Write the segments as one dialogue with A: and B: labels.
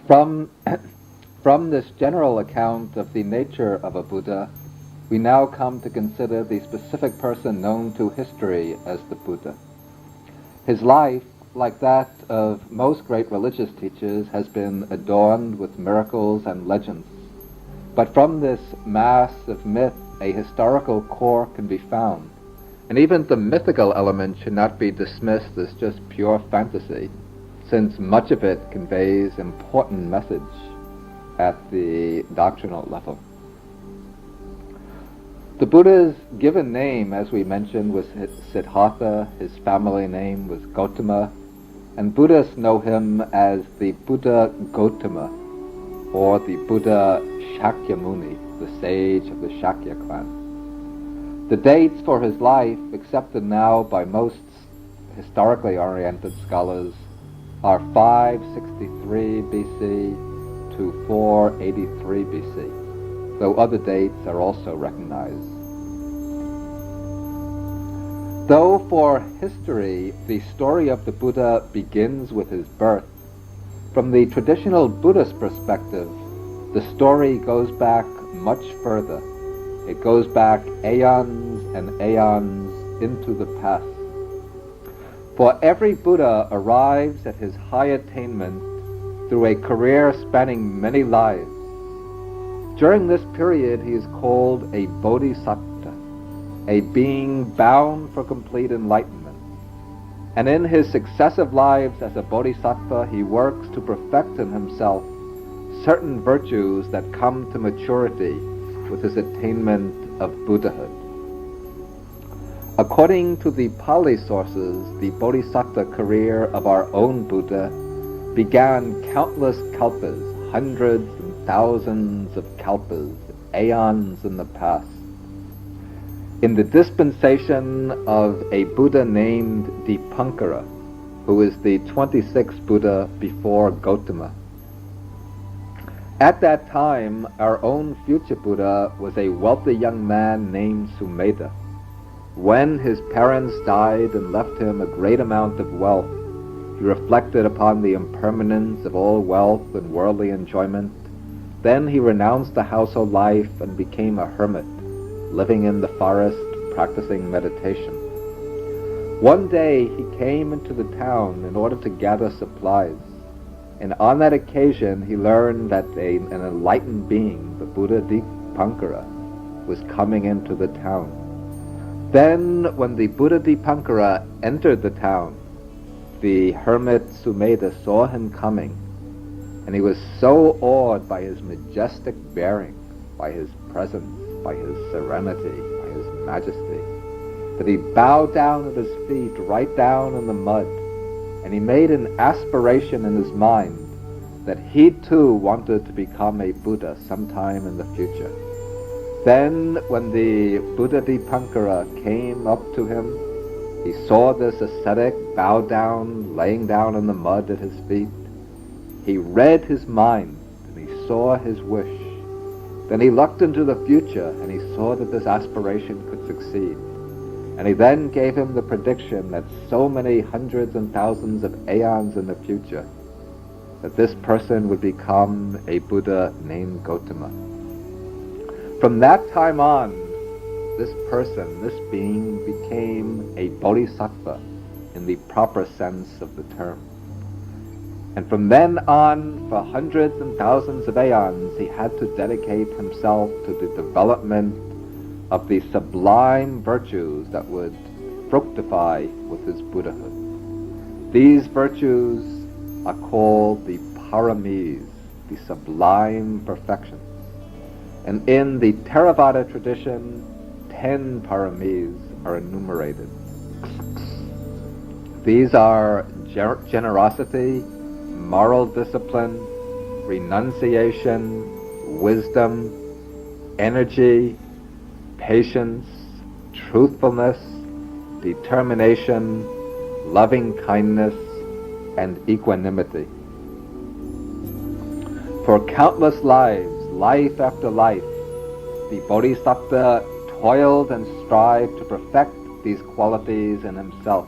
A: From, from this general account of the nature of a Buddha, we now come to consider the specific person known to history as the Buddha. His life, like that of most great religious teachers, has been adorned with miracles and legends. But from this mass of myth, a historical core can be found, and even the mythical element should not be dismissed as just pure fantasy, since much of it conveys important message at the doctrinal level. The Buddha's given name, as we mentioned, was Siddhartha. His family name was Gautama, and Buddhists know him as the Buddha Gautama, or the Buddha Shakyamuni, the sage of the Shakya clan. The dates for his life, accepted now by most historically oriented scholars, are 563 BC to 483 BC, though other dates are also recognized. Though for history the story of the Buddha begins with his birth, from the traditional Buddhist perspective, the story goes back much further. It goes back aeons and aeons into the past. For every Buddha arrives at his high attainment through a career spanning many lives. During this period he is called a bodhisattva, a being bound for complete enlightenment. And in his successive lives as a bodhisattva, he works to perfect in himself certain virtues that come to maturity with his attainment of Buddhahood. According to the Pali sources, the bodhisattva career of our own Buddha began countless kalpas, hundreds and thousands of kalpas, aeons in the past. In the dispensation of a Buddha named Dipankara, who is the 26th Buddha before Gautama. At that time, our own future Buddha was a wealthy young man named Sumedha. When his parents died and left him a great amount of wealth, he reflected upon the impermanence of all wealth and worldly enjoyment. Then he renounced the household life and became a hermit, living in the forest, practicing meditation. One day he came into the town in order to gather supplies, and on that occasion he learned that an enlightened being, the Buddha Dipankara, was coming into the town. Then, when the Buddha Dipankara entered the town, the hermit Sumedha saw him coming, and he was so awed by his majestic bearing, by his presence, by his serenity, by his majesty, that he bowed down at his feet, right down in the mud, and he made an aspiration in his mind that he too wanted to become a Buddha sometime in the future. Then, when the Buddha Dipankara came up to him, he saw this ascetic bow down, laying down in the mud at his feet. He read his mind, and he saw his wish. Then he looked into the future, and he saw that this aspiration could succeed. And he then gave him the prediction that so many hundreds and thousands of aeons in the future, that this person would become a Buddha named Gautama. From that time on, this person, this being, became a bodhisattva in the proper sense of the term. And from then on, for hundreds and thousands of aeons, he had to dedicate himself to the development of the sublime virtues that would fructify with his Buddhahood. These virtues are called the paramis, the sublime perfections. And in the Theravada tradition, 10 paramis are enumerated. These are generosity, moral discipline, renunciation, wisdom, energy, patience, truthfulness, determination, loving kindness, and equanimity. For countless lives, life after life, the Bodhisattva toiled and strived to perfect these qualities in himself.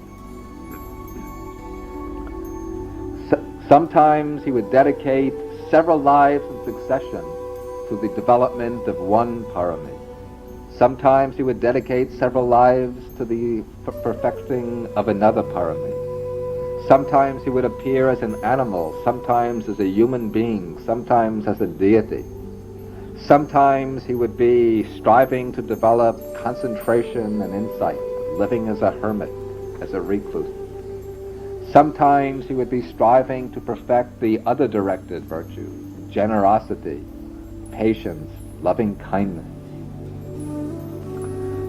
A: Sometimes he would dedicate several lives in succession to the development of one parami. Sometimes he would dedicate several lives to the perfecting of another parami. Sometimes he would appear as an animal, sometimes as a human being, sometimes as a deity. Sometimes he would be striving to develop concentration and insight, living as a hermit, as a recluse. Sometimes he would be striving to perfect the other directed virtues, generosity, patience, loving kindness.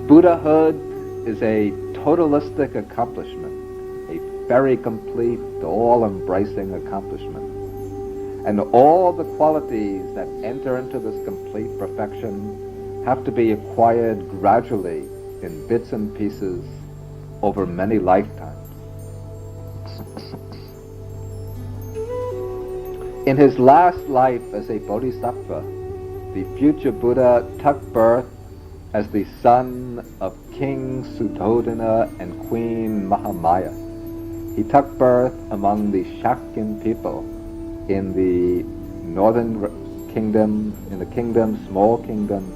A: Buddhahood is a totalistic accomplishment, a very complete, all-embracing accomplishment. And all the qualities that enter into this complete perfection have to be acquired gradually in bits and pieces over many lifetimes. In his last life as a bodhisattva, the future Buddha took birth as the son of King Suddhodana and Queen Mahamaya. He took birth among the Shakyan people in the northern kingdom, small kingdom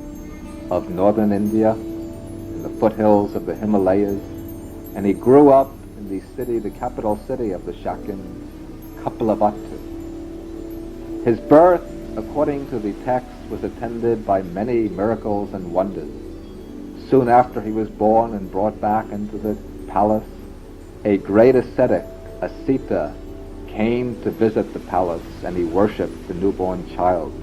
A: of northern India, in the foothills of the Himalayas, and he grew up in the city, the capital city of the Shakyans, Kapilavatthu. His birth, according to the text, was attended by many miracles and wonders. Soon after he was born and brought back into the palace, a great ascetic, Asita, came to visit the palace, and he worshipped the newborn child.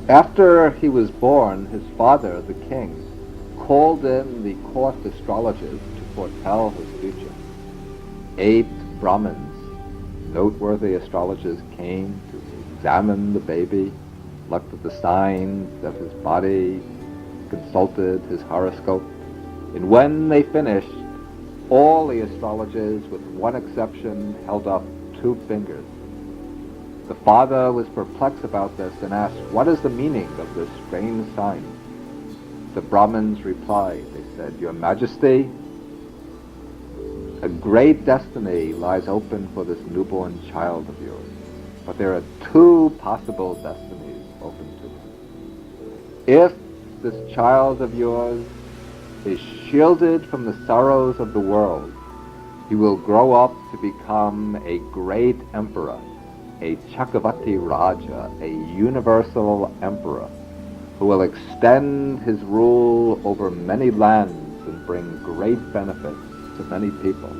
A: After he was born, his father, the king, called in the court astrologers to foretell his future. 8 Brahmins, noteworthy astrologers, came to examine the baby, looked at the signs of his body, consulted his horoscope, and when they finished, all the astrologers, with one exception, held up 2 fingers. The father was perplexed about this and asked, "What is the meaning of this strange sign?" The Brahmins replied, they said, "Your Majesty, a great destiny lies open for this newborn child of yours, but there are 2 possible destinies open to him. If this child of yours is shielded from the sorrows of the world, he will grow up to become a great emperor, a Chakravarti Raja, a universal emperor, who will extend his rule over many lands and bring great benefits to many people.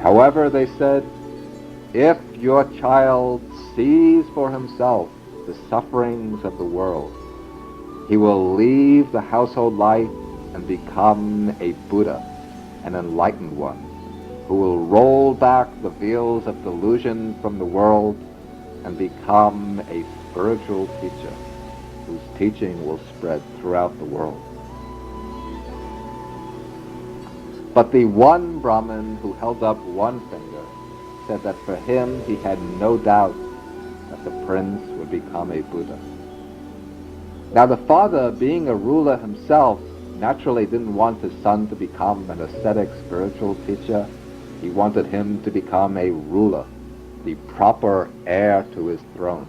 A: However, they said, if your child sees for himself the sufferings of the world, he will leave the household life and become a Buddha, an enlightened one, who will roll back the veils of delusion from the world and become a spiritual teacher whose teaching will spread throughout the world." But the one Brahmin who held up one finger said that for him he had no doubt that the prince would become a Buddha. Now the father, being a ruler himself, naturally didn't want his son to become an ascetic spiritual teacher. He wanted him to become a ruler, the proper heir to his throne.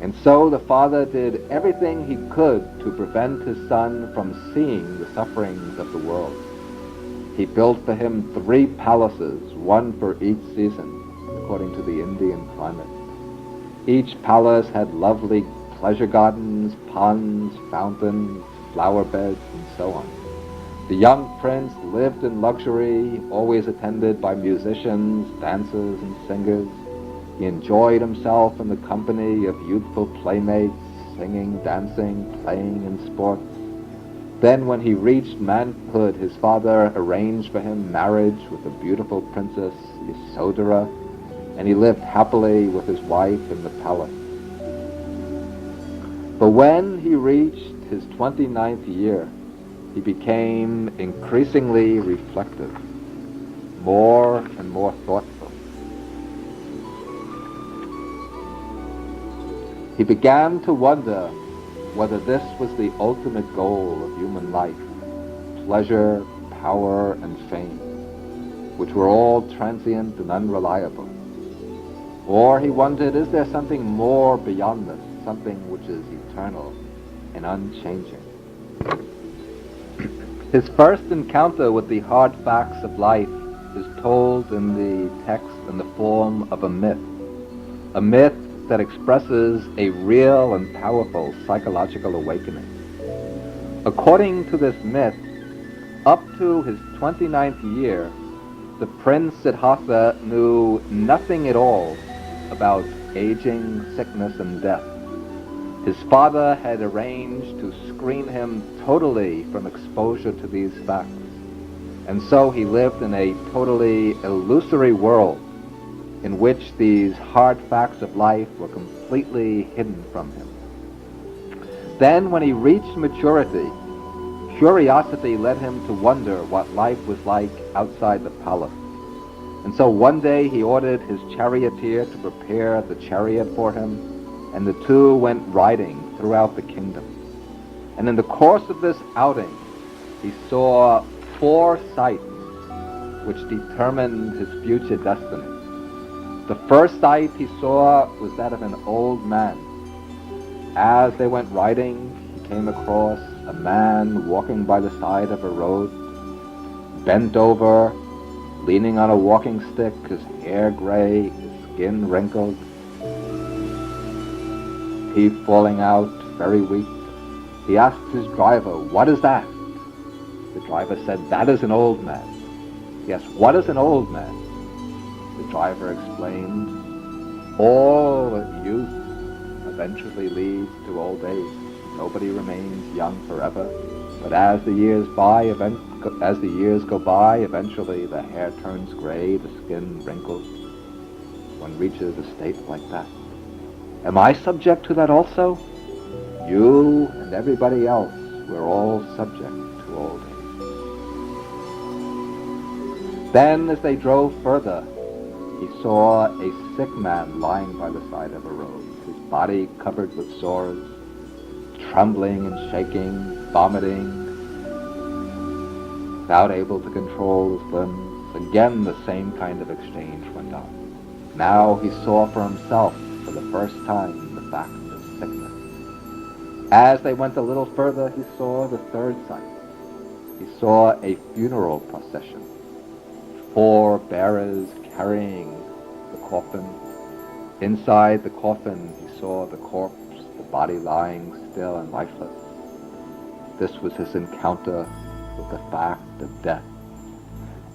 A: And so the father did everything he could to prevent his son from seeing the sufferings of the world. He built for him 3 palaces, one for each season, according to the Indian climate. Each palace had lovely pleasure gardens, ponds, fountains, flower beds, and so on. The young prince lived in luxury, always attended by musicians, dancers, and singers. He enjoyed himself in the company of youthful playmates, singing, dancing, playing in sports. Then when he reached manhood, his father arranged for him marriage with a beautiful princess, Yasodhara, and he lived happily with his wife in the palace. But when he reached his 29th year, he became increasingly reflective, more and more thoughtful. He began to wonder whether this was the ultimate goal of human life, pleasure, power, and fame. which were all transient and unreliable. Or he wondered, is there something more beyond this, something which is eternal and unchanging? His first encounter with the hard facts of life is told in the text in the form of a myth that expresses a real and powerful psychological awakening. According to this myth, up to his 29th year, the Prince Siddhartha knew nothing at all about aging, sickness, and death. His father had arranged to screen him totally from exposure to these facts, and so he lived in a totally illusory world in which these hard facts of life were completely hidden from him. Then, when he reached maturity, curiosity led him to wonder what life was like outside the palace. And so one day he ordered his charioteer to prepare the chariot for him, and the two went riding throughout the kingdom. And in the course of this outing, he saw 4 sights which determined his future destiny. The first sight he saw was that of an old man. As they went riding, he came across a man walking by the side of a road, bent over, leaning on a walking stick, his hair gray, his skin wrinkled, teeth falling out, very weak. He asked his driver, "What is that?" The driver said, "That is an old man." Yes, what is an old man? The driver explained, all youth eventually leads to old age. Nobody remains young forever, but as the years go by, eventually the hair turns gray, the skin wrinkles. One reaches a state like that. Am I subject to that also? You and everybody else, we're all subject to old age. Then, as they drove further, he saw a sick man lying by the side of a road, his body covered with sores, trembling and shaking, vomiting, without able to control his limbs. Again, the same kind of exchange went on. Now he saw for himself, for the first time, the fact of sickness. As they went a little further, he saw the third sight. He saw a funeral procession, 4 bearers carrying the coffin. Inside the coffin, he saw the corpse, the body lying still and lifeless. This was his encounter with the fact of death.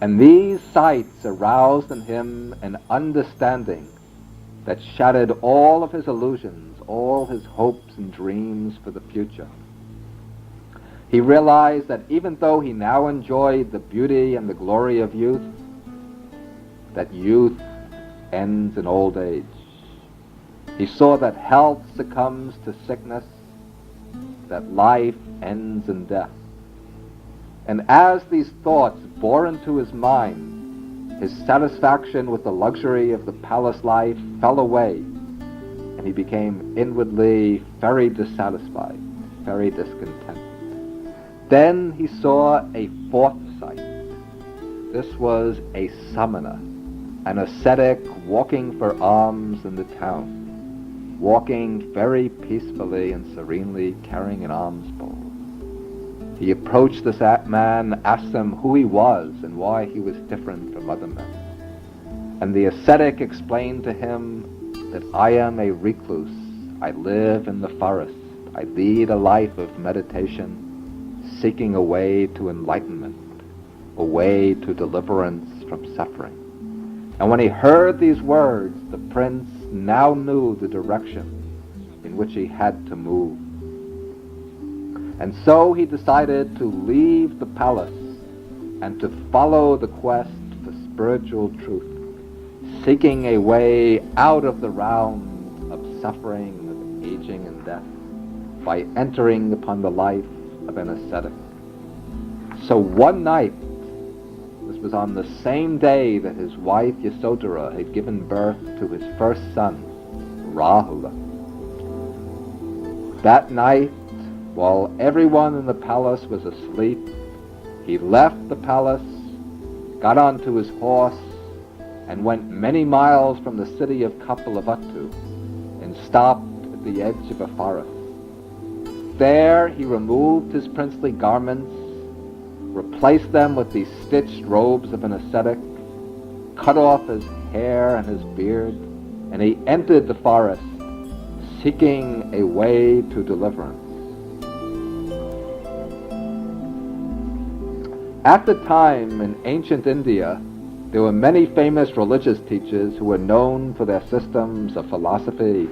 A: And these sights aroused in him an understanding that shattered all of his illusions, all his hopes and dreams for the future. He realized that even though he now enjoyed the beauty and the glory of youth, that youth ends in old age. He saw that health succumbs to sickness, that life ends in death. And as these thoughts bore into his mind, his satisfaction with the luxury of the palace life fell away, and he became inwardly very dissatisfied, very discontent. Then he saw a 4th sight. This was a summoner, an ascetic walking for alms in the town, walking very peacefully and serenely, carrying an alms bowl. He approached this man, asked him who he was and why he was different from other men. And the ascetic explained to him that I am a recluse. I live in the forest. I lead a life of meditation, seeking a way to enlightenment, a way to deliverance from suffering. And when he heard these words, the prince now knew the direction in which he had to move. And so he decided to leave the palace and to follow the quest for spiritual truth, seeking a way out of the round of suffering, of aging and death, by entering upon the life of an ascetic. So one night, this was on the same day that his wife Yasodhara had given birth to his first son, Rahula. That night, while everyone in the palace was asleep, he left the palace got onto his horse, and went many miles from the city of Kapilavatthu and stopped at the edge of a forest. There he removed his princely garments, replaced them with the stitched robes of an ascetic, cut off his hair and his beard, and he entered the forest, seeking a way to deliverance. At the time, in ancient India, there were many famous religious teachers who were known for their systems of philosophy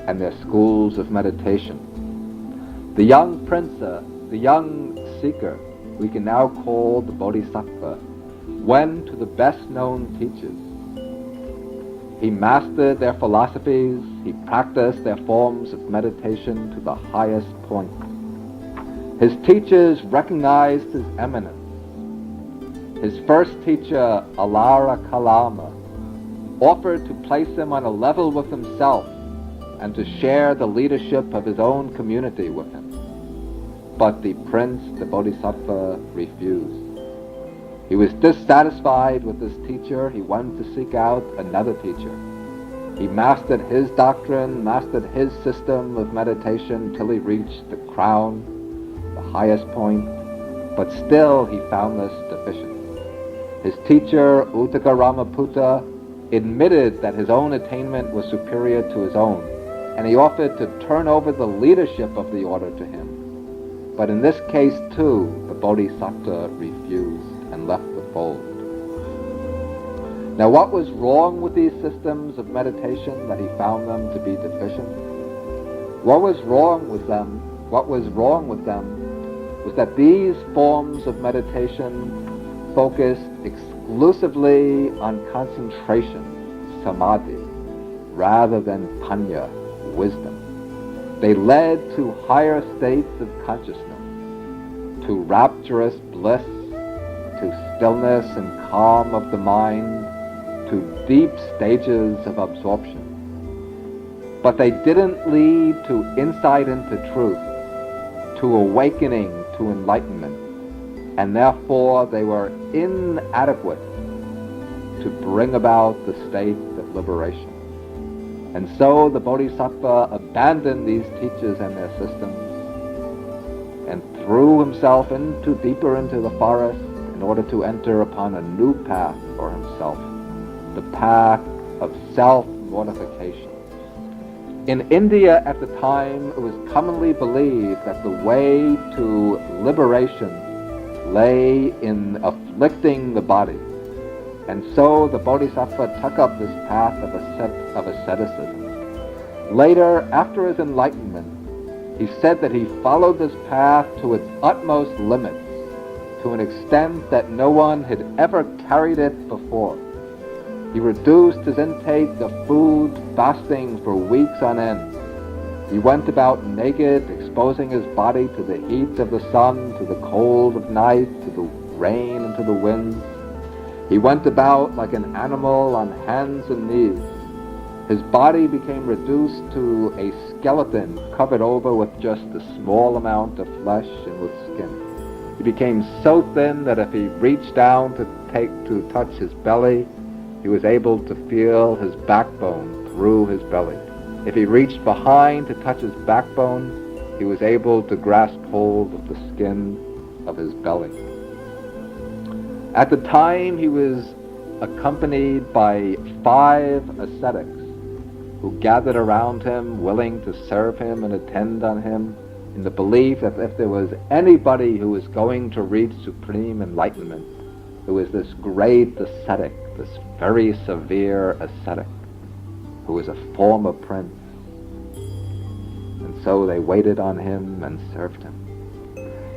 A: and their schools of meditation. The young prince, the young seeker, we can now call the Bodhisattva, went to the best-known teachers. He mastered their philosophies, he practiced their forms of meditation to the highest point. His teachers recognized his eminence. His first teacher, Alara Kalama, offered to place him on a level with himself and to share the leadership of his own community with him. But the prince, the Bodhisattva, refused. He was dissatisfied with this teacher. He wanted to seek out another teacher. He mastered his doctrine, mastered his system of meditation till he reached the crown, the highest point, but still he found this deficient. His teacher, Uttaka Ramaputta, admitted that his own attainment was superior to his own, and he offered to turn over the leadership of the order to him. But in this case, too, the Bodhisattva refused and left the fold. Now, what was wrong with these systems of meditation that he found them to be deficient? What was wrong with them was that these forms of meditation focused exclusively on concentration, samadhi, rather than panya, wisdom. They led to higher states of consciousness, to rapturous bliss, to stillness and calm of the mind, to deep stages of absorption. But they didn't lead to insight into truth, to awakening, to enlightenment, and therefore they were inadequate to bring about the state of liberation. And so the Bodhisattva abandoned these teachers and their systems and threw himself deeper into the forest in order to enter upon a new path for himself, the path of self-mortification. In India at the time, it was commonly believed that the way to liberation lay in afflicting the body. And so the Bodhisattva took up this path of asceticism. Later, after his enlightenment, he said that he followed this path to its utmost limits, to an extent that no one had ever carried it before. He reduced his intake of food, fasting for weeks on end. He went about naked, exposing his body to the heat of the sun, to the cold of night, to the rain and to the winds. He went about like an animal on hands and knees. His body became reduced to a skeleton covered over with just a small amount of flesh and with skin. He became so thin that if he reached down to touch his belly, he was able to feel his backbone through his belly. If he reached behind to touch his backbone, he was able to grasp hold of the skin of his belly. At the time, he was accompanied by 5 ascetics who gathered around him, willing to serve him and attend on him, in the belief that if there was anybody who was going to reach supreme enlightenment, it was this great ascetic, this very severe ascetic, who was a former prince. And so they waited on him and served him.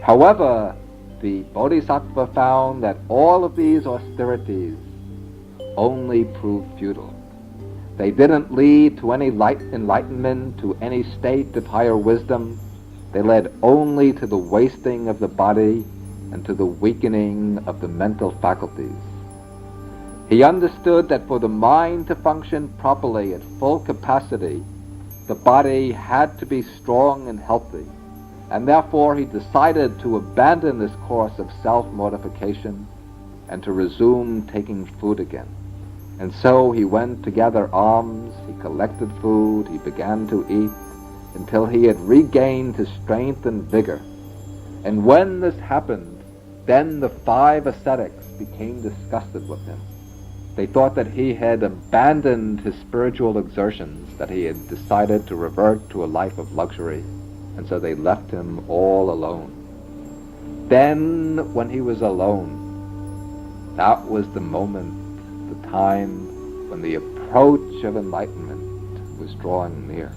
A: However, the Bodhisattva found that all of these austerities only proved futile. They didn't lead to any enlightenment, to any state of higher wisdom. They led only to the wasting of the body and to the weakening of the mental faculties. He understood that for the mind to function properly at full capacity, the body had to be strong and healthy, and therefore he decided to abandon this course of self-mortification and to resume taking food again. And so he went to gather alms, he collected food, he began to eat, until he had regained his strength and vigor. And when this happened, then the 5 ascetics became disgusted with him. They thought that he had abandoned his spiritual exertions, that he had decided to revert to a life of luxury, and so they left him all alone. Then, when he was alone, that was the moment, the time, when the approach of enlightenment was drawing near.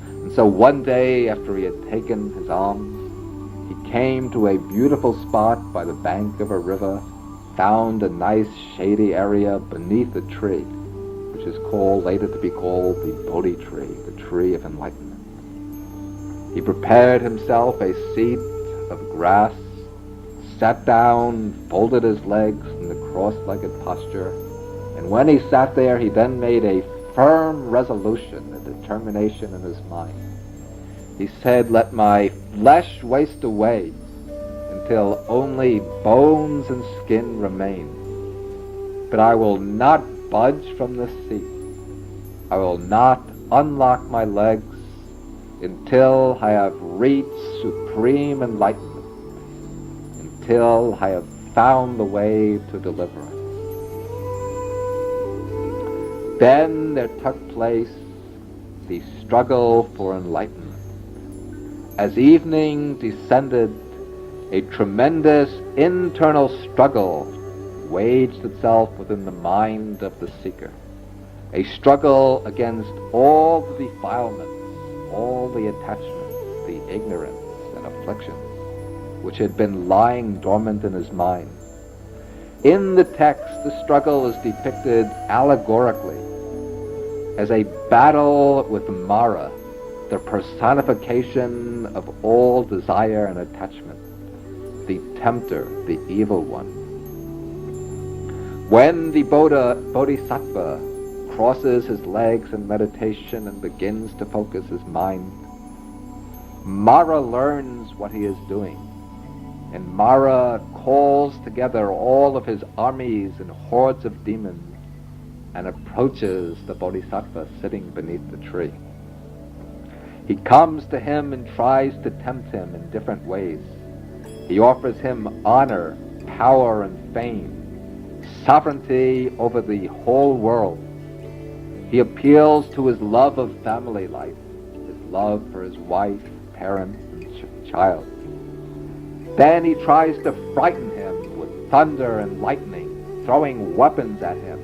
A: And so one day, after he had taken his alms, he came to a beautiful spot by the bank of a river, found a nice shady area beneath a tree, which is later to be called the Bodhi tree, the tree of enlightenment. He prepared himself a seat of grass, sat down, folded his legs in the cross-legged posture, and when he sat there, he then made a firm resolution, a determination in his mind. He said, "Let my flesh waste away until only bones and skin remain. But I will not budge from this seat. I will not unlock my legs until I have reached supreme enlightenment, until I have found the way to deliverance." Then there took place the struggle for enlightenment. As evening descended, a tremendous internal struggle waged itself within the mind of the seeker. A struggle against all the defilements, all the attachments, the ignorance and afflictions, which had been lying dormant in his mind. In the text, the struggle is depicted allegorically as a battle with Mara, the personification of all desire and attachment, the tempter, the evil one. When the Bodhisattva crosses his legs in meditation and begins to focus his mind, Mara learns what he is doing, and Mara calls together all of his armies and hordes of demons and approaches the Bodhisattva sitting beneath the tree. He comes to him and tries to tempt him in different ways. He offers him honor, power, and fame, sovereignty over the whole world. He appeals to his love of family life, his love for his wife, parents, and child. Then he tries to frighten him with thunder and lightning, throwing weapons at him,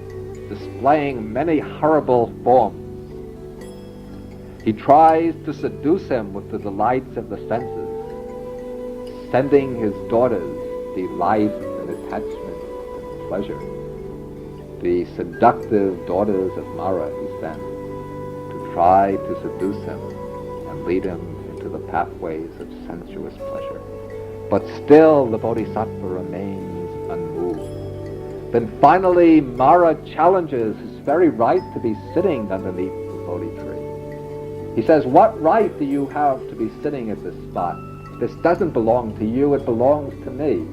A: displaying many horrible forms. He tries to seduce him with the delights of the senses, sending his daughters delight and attachment and pleasure. The seductive daughters of Mara he sends to try to seduce him and lead him into the pathways of sensuous pleasure. But still the Bodhisattva remains unmoved. Then finally Mara challenges his very right to be sitting underneath the Bodhi tree. He says, "What right do you have to be sitting at this spot? This doesn't belong to you, it belongs to me."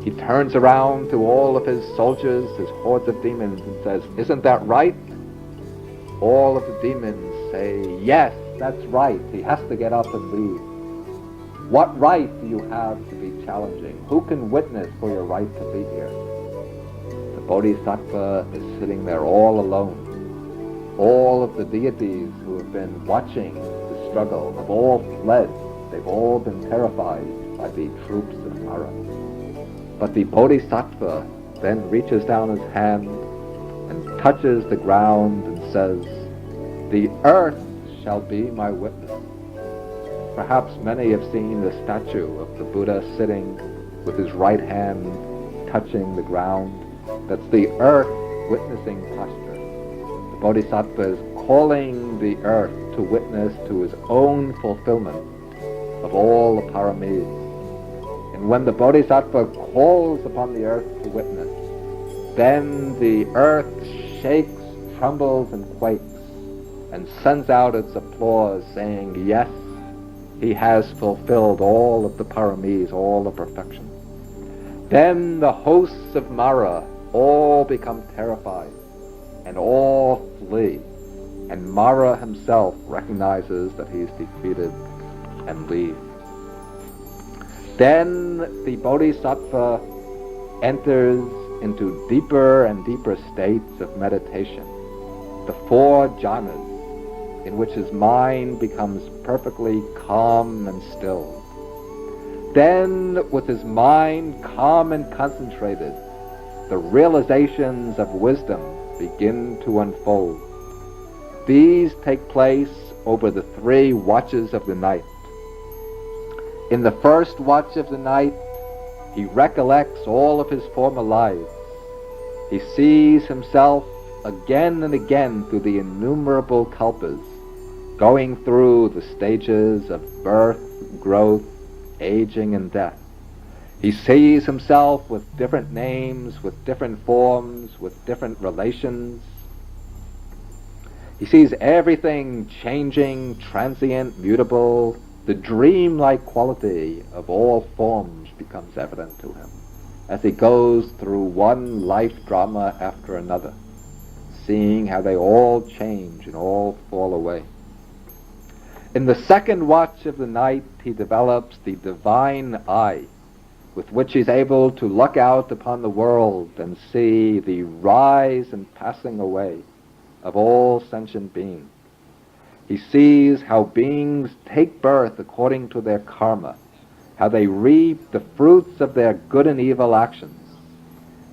A: He turns around to all of his soldiers, his hordes of demons, and says, "Isn't that right?" All of the demons say, "Yes, that's right. He has to get up and leave." What right do you have to be challenging? Who can witness for your right to be here? The Bodhisattva is sitting there all alone. All of the deities who have been watching the struggle have all fled. They've all been terrified by the troops of Mara. But the Bodhisattva then reaches down his hand and touches the ground and says, "The earth shall be my witness." Perhaps many have seen the statue of the Buddha sitting with his right hand touching the ground. That's the earth witnessing posture. The Bodhisattva is calling the earth to witness to his own fulfillment of all the paramis. And when the Bodhisattva calls upon the earth to witness, then the earth shakes, trembles, and quakes, and sends out its applause, saying, "Yes, he has fulfilled all of the paramis, all the perfections." Then the hosts of Mara all become terrified, and all flee, and Mara himself recognizes that he is defeated and leaves. Then the Bodhisattva enters into deeper and deeper states of meditation, the 4 jhanas, in which his mind becomes perfectly calm and still. Then, with his mind calm and concentrated, the realizations of wisdom begin to unfold. These take place over the 3 watches of the night. In the first watch of the night, he recollects all of his former lives. He sees himself again and again through the innumerable kalpas, going through the stages of birth, growth, aging, and death. He sees himself with different names, with different forms, with different relations. He sees everything changing, transient, mutable. The dream-like quality of all forms becomes evident to him as he goes through one life drama after another, seeing how they all change and all fall away. In the second watch of the night, he develops the divine eye, with which he's able to look out upon the world and see the rise and passing away of all sentient beings. He sees how beings take birth according to their karma, how they reap the fruits of their good and evil actions.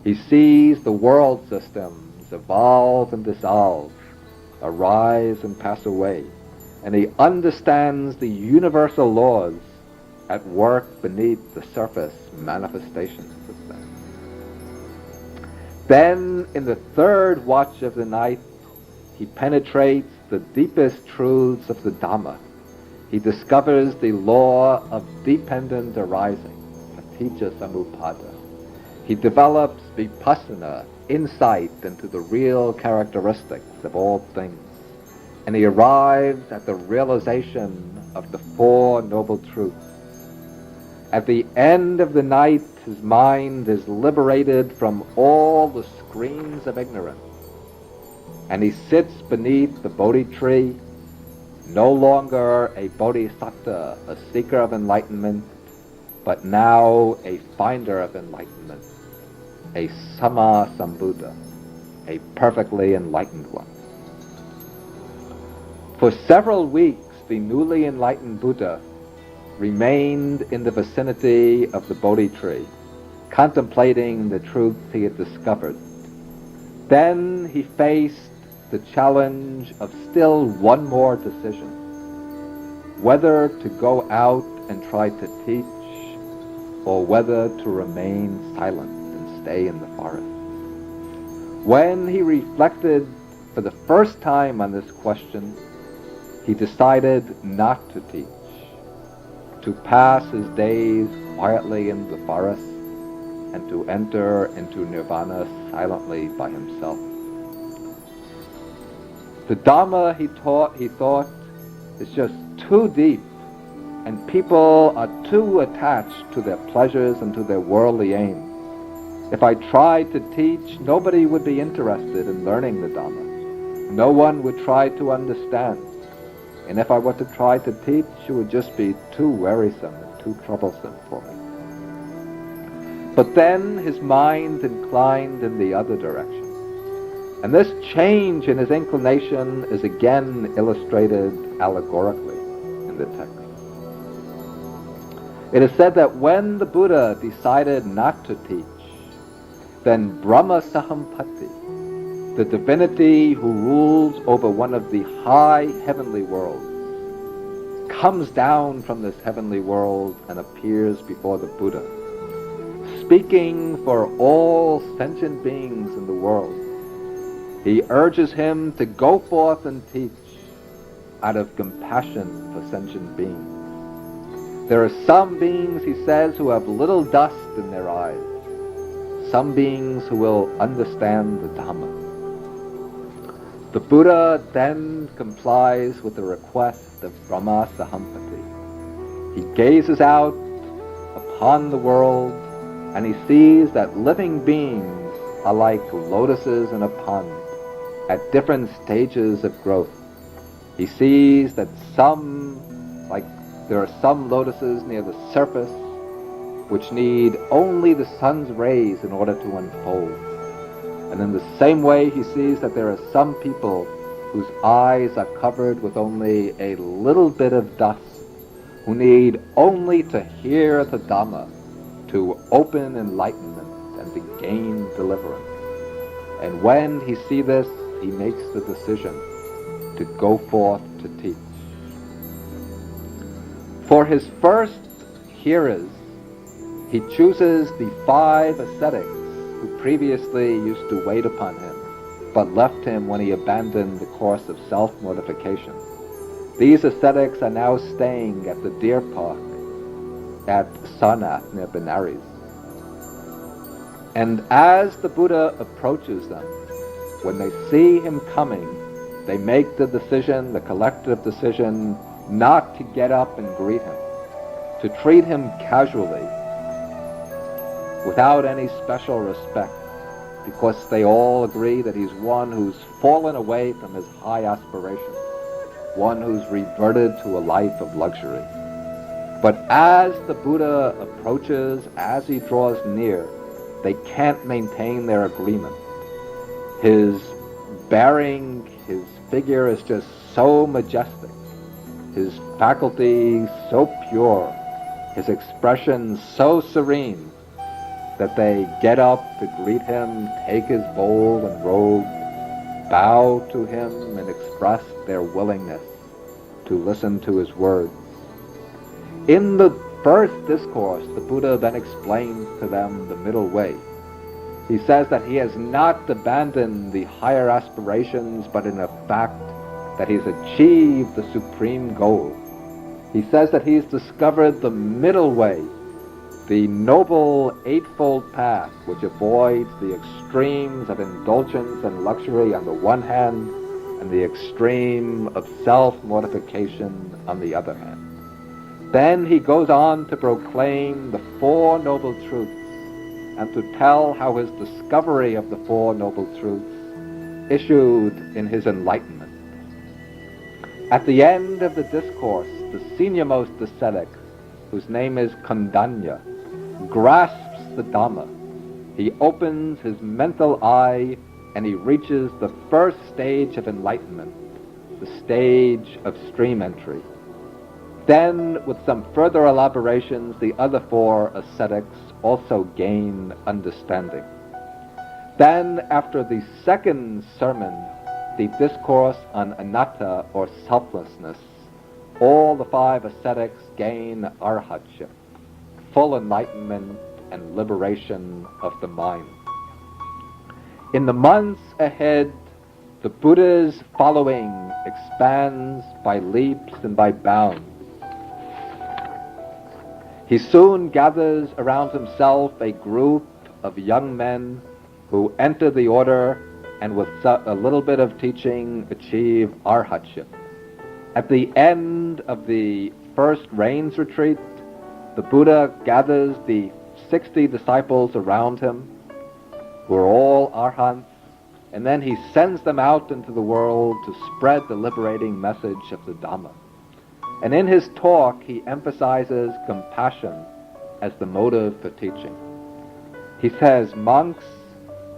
A: He sees the world systems evolve and dissolve, arise and pass away, and he understands the universal laws at work beneath the surface manifestations of them. Then, in the third watch of the night, he penetrates the deepest truths of the Dhamma. He discovers the law of dependent arising, paticca samuppada. He develops vipassana, insight into the real characteristics of all things, and he arrives at the realization of the 4 noble truths. At the end of the night, his mind is liberated from all the screens of ignorance, and he sits beneath the Bodhi tree, no longer a bodhisattva, a seeker of enlightenment, but now a finder of enlightenment, a Samma Sambuddha, a perfectly enlightened one. For several weeks, the newly enlightened Buddha remained in the vicinity of the Bodhi tree, contemplating the truths he had discovered. Then he faced the challenge of still one more decision, whether to go out and try to teach, or whether to remain silent and stay in the forest. When he reflected for the first time on this question, he decided not to teach, to pass his days quietly in the forest, and to enter into nirvana silently by himself. The Dhamma, he thought, is just too deep, and people are too attached to their pleasures and to their worldly aims. If I tried to teach, nobody would be interested in learning the Dhamma. No one would try to understand. And if I were to try to teach, it would just be too wearisome and too troublesome for me. But then his mind inclined in the other direction. And this change in his inclination is again illustrated allegorically in the text. It is said that when the Buddha decided not to teach, then Brahma Sahampati, the divinity who rules over one of the high heavenly worlds, comes down from this heavenly world and appears before the Buddha, speaking for all sentient beings in the world. He urges him to go forth and teach out of compassion for sentient beings. There are some beings, he says, who have little dust in their eyes, some beings who will understand the Dhamma. The Buddha then complies with the request of Brahma Sahampati. He gazes out upon the world and he sees that living beings are like lotuses in a pond at different stages of growth. He sees that there are some lotuses near the surface which need only the sun's rays in order to unfold. And in the same way, he sees that there are some people whose eyes are covered with only a little bit of dust, who need only to hear the Dhamma to open enlightenment and to gain deliverance. And when he sees this, he makes the decision to go forth to teach. For his first hearers, he chooses the 5 ascetics who previously used to wait upon him, but left him when he abandoned the course of self-mortification. These ascetics are now staying at the deer park at Sarnath near Benares. And as the Buddha approaches them, when they see him coming, they make the decision, the collective decision, not to get up and greet him, to treat him casually, without any special respect, because they all agree that he's one who's fallen away from his high aspirations, one who's reverted to a life of luxury. But as the Buddha approaches, as he draws near, they can't maintain their agreement. His bearing, his figure is just so majestic, his faculties so pure, his expression so serene, that they get up to greet him, take his bowl and robe, bow to him, and express their willingness to listen to his words. In the first discourse, the Buddha then explains to them the middle way. He says that he has not abandoned the higher aspirations, but in a fact that he's achieved the supreme goal. He says that he's discovered the middle way, the noble eightfold path which avoids the extremes of indulgence and luxury on the one hand, and the extreme of self-mortification on the other hand. Then he goes on to proclaim the 4 Noble Truths, and to tell how his discovery of the 4 Noble Truths issued in his enlightenment. At the end of the discourse, the seniormost ascetic, whose name is Kondanya, grasps the Dhamma. He opens his mental eye and he reaches the first stage of enlightenment, the stage of stream entry. Then, with some further elaborations, the other 4 ascetics also gain understanding. Then, after the second sermon, the discourse on anatta, or selflessness, all the 5 ascetics gain arhatship, full enlightenment and liberation of the mind. In the months ahead, the Buddha's following expands by leaps and by bounds. He soon gathers around himself a group of young men who enter the order and with a little bit of teaching achieve arhatship. At the end of the first rains retreat, the Buddha gathers the 60 disciples around him, who are all arhants, and then he sends them out into the world to spread the liberating message of the Dhamma. And in his talk, he emphasizes compassion as the motive for teaching. He says, "Monks,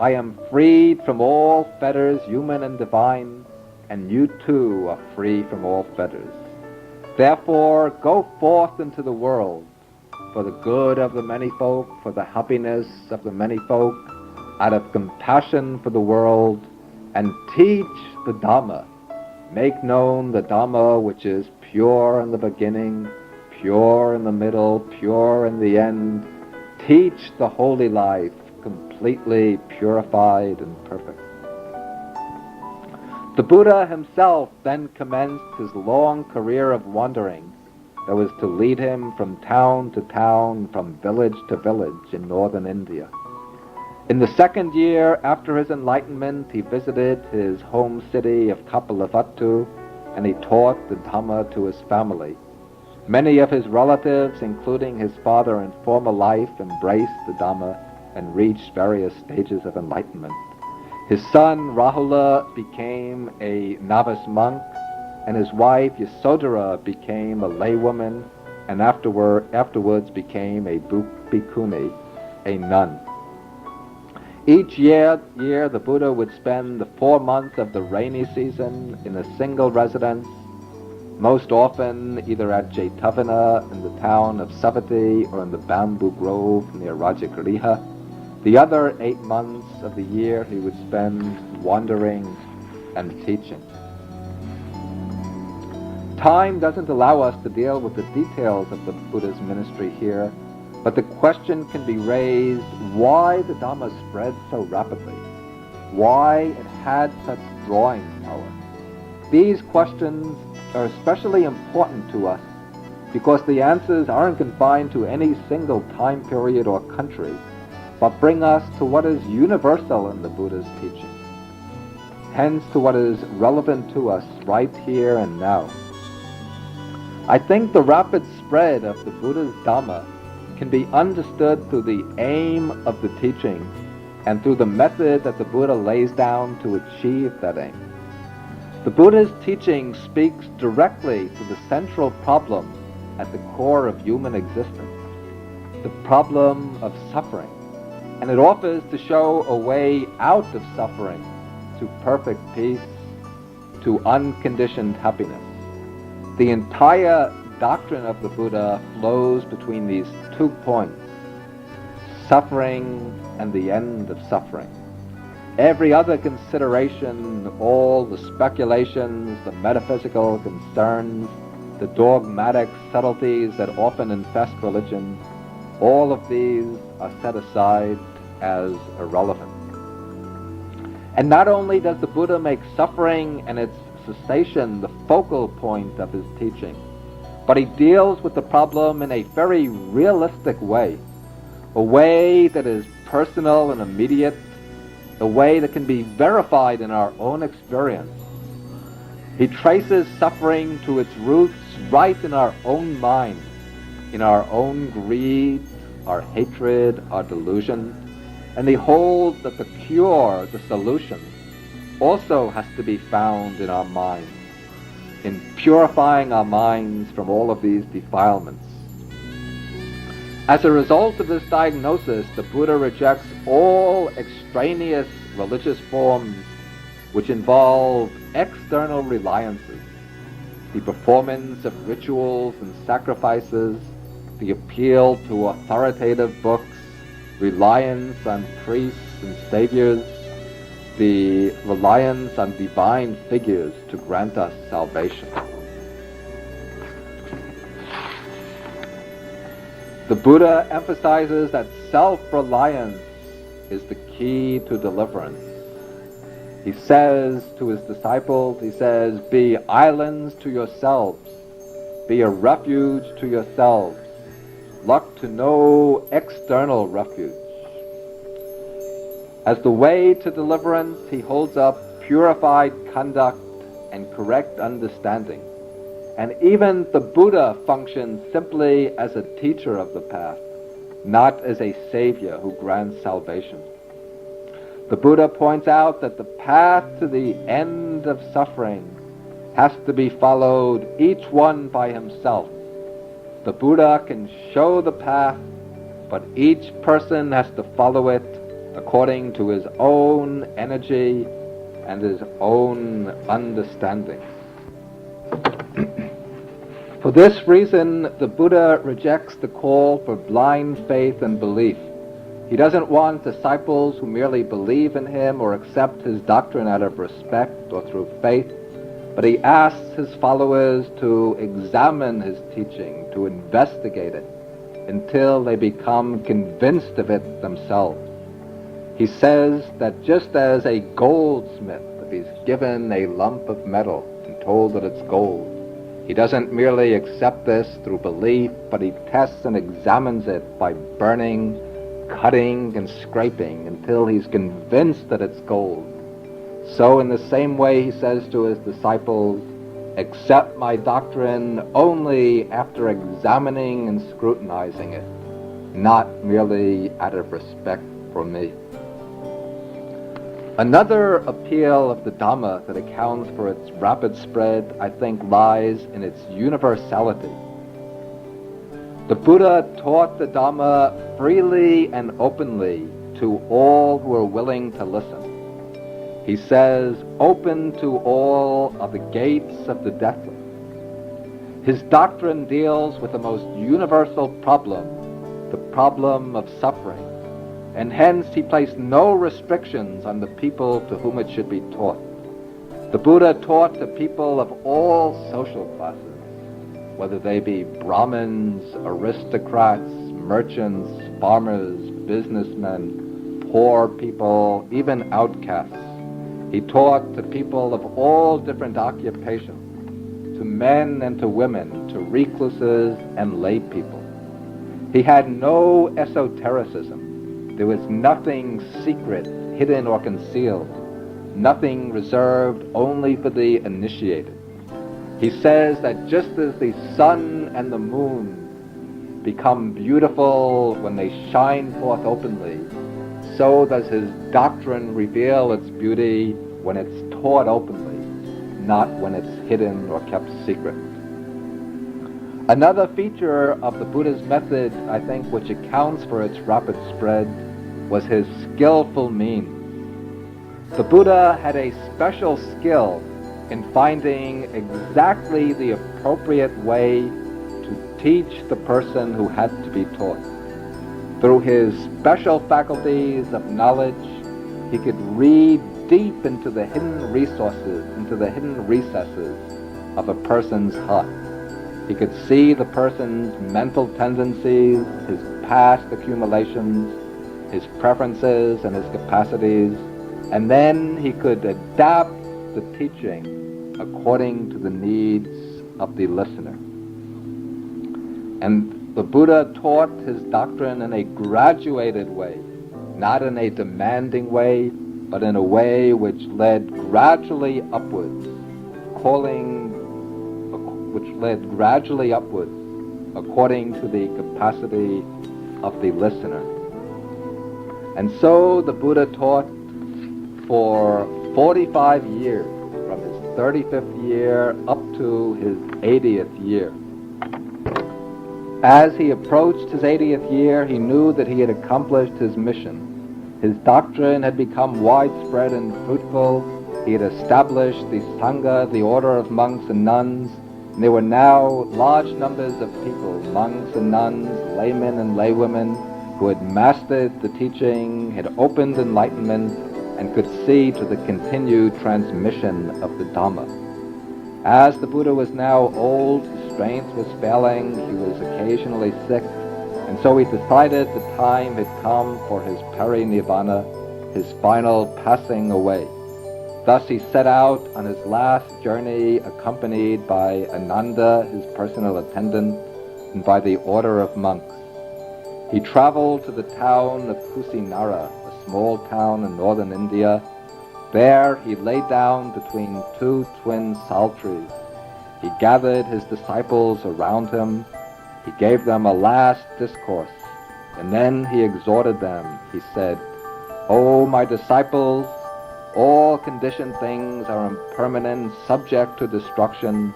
A: I am freed from all fetters, human and divine, and you too are free from all fetters. Therefore, go forth into the world for the good of the many folk, for the happiness of the many folk, out of compassion for the world, and teach the Dhamma. Make known the Dhamma which is pure in the beginning, pure in the middle, pure in the end. Teach the holy life, completely purified and perfect." The Buddha himself then commenced his long career of wandering that was to lead him from town to town, from village to village in northern India. In the second year after his enlightenment, he visited his home city of Kapilavatthu, and he taught the Dhamma to his family. Many of his relatives, including his father in former life, embraced the Dhamma and reached various stages of enlightenment. His son Rahula became a novice monk, and his wife Yasodhara became a laywoman, and afterwards became a bhikkhuni, a nun. Each year the Buddha would spend the 4 months of the rainy season in a single residence, most often either at Jetavana in the town of Savatthi or in the bamboo grove near Rajagriha. The other 8 months of the year he would spend wandering and teaching. Time doesn't allow us to deal with the details of the Buddha's ministry here, but the question can be raised why the Dhamma spread so rapidly, why it had such drawing power. These questions are especially important to us because the answers aren't confined to any single time period or country, but bring us to what is universal in the Buddha's teaching, hence to what is relevant to us right here and now. I think the rapid spread of the Buddha's Dhamma can be understood through the aim of the teaching and through the method that the Buddha lays down to achieve that aim. The Buddha's teaching speaks directly to the central problem at the core of human existence, the problem of suffering, and it offers to show a way out of suffering to perfect peace, to unconditioned happiness. The entire doctrine of the Buddha flows between these 2 points, suffering and the end of suffering. Every other consideration, all the speculations, the metaphysical concerns, the dogmatic subtleties that often infest religion, all of these are set aside as irrelevant. And not only does the Buddha make suffering and its cessation the focal point of his teaching, but he deals with the problem in a very realistic way, a way that is personal and immediate, a way that can be verified in our own experience. He traces suffering to its roots right in our own mind, in our own greed, our hatred, our delusion, and he holds that the cure, the solution, also has to be found in our mind, in purifying our minds from all of these defilements. As a result of this diagnosis, the Buddha rejects all extraneous religious forms which involve external reliances, the performance of rituals and sacrifices, the appeal to authoritative books, reliance on priests and saviors, the reliance on divine figures to grant us salvation. The Buddha emphasizes that self-reliance is the key to deliverance. He says to his disciples, he says, be islands to yourselves, be a refuge to yourselves, look to no external refuge. As the way to deliverance, he holds up purified conduct and correct understanding. And even the Buddha functions simply as a teacher of the path, not as a savior who grants salvation. The Buddha points out that the path to the end of suffering has to be followed, each one by himself. The Buddha can show the path, but each person has to follow it according to his own energy and his own understanding. For this reason, the Buddha rejects the call for blind faith and belief. He doesn't want disciples who merely believe in him or accept his doctrine out of respect or through faith, but he asks his followers to examine his teaching, to investigate it, until they become convinced of it themselves. He says that just as a goldsmith, if he's given a lump of metal and told that it's gold, he doesn't merely accept this through belief, but he tests and examines it by burning, cutting, and scraping until he's convinced that it's gold. So in the same way, he says to his disciples, accept my doctrine only after examining and scrutinizing it, not merely out of respect for me. Another appeal of the Dhamma that accounts for its rapid spread, I think, lies in its universality. The Buddha taught the Dhamma freely and openly to all who are willing to listen. He says, "Open to all are the gates of the deathless." His doctrine deals with the most universal problem, the problem of suffering, and hence he placed no restrictions on the people to whom it should be taught. The Buddha taught to people of all social classes, whether they be Brahmins, aristocrats, merchants, farmers, businessmen, poor people, even outcasts. He taught to people of all different occupations, to men and to women, to recluses and lay people. He had no esotericism. There was nothing secret, hidden, or concealed, nothing reserved only for the initiated. He says that just as the sun and the moon become beautiful when they shine forth openly, so does his doctrine reveal its beauty when it's taught openly, not when it's hidden or kept secret. Another feature of the Buddha's method, I think, which accounts for its rapid spread, was his skillful means. The Buddha had a special skill in finding exactly the appropriate way to teach the person who had to be taught. Through his special faculties of knowledge, he could read deep into the hidden resources, into the hidden recesses of a person's heart. He could see the person's mental tendencies, his past accumulations, his preferences and his capacities, and then he could adapt the teaching according to the needs of the listener. And the Buddha taught his doctrine in a graduated way, not in a demanding way, but in a way which led gradually upwards, according to the capacity of the listener. And so the Buddha taught for 45 years, from his 35th year up to his 80th year. As he approached his 80th year, he knew that he had accomplished his mission. His doctrine had become widespread and fruitful. He had established the Sangha, the order of monks and nuns, and there were now large numbers of people, monks and nuns, laymen and laywomen, who had mastered the teaching, had opened enlightenment, and could see to the continued transmission of the Dhamma. As the Buddha was now old, his strength was failing, he was occasionally sick, and so he decided the time had come for his pari-nibbana, his final passing away. Thus he set out on his last journey, accompanied by Ananda, his personal attendant, and by the order of monks. He traveled to the town of Kusinara, a small town in northern India. There he lay down between two twin sal trees. He gathered his disciples around him. He gave them a last discourse, and then he exhorted them. He said, "O my disciples, all conditioned things are impermanent, subject to destruction.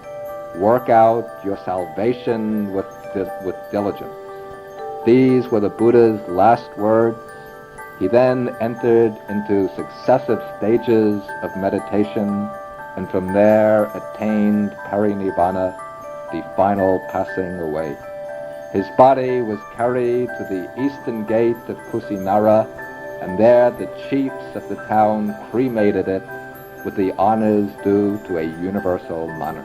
A: Work out your salvation with diligence." These were the Buddha's last words. He then entered into successive stages of meditation, and from there attained pari-nibbana, the final passing away. His body was carried to the eastern gate of Kusinara, and there the chiefs of the town cremated it with the honors due to a universal monarch.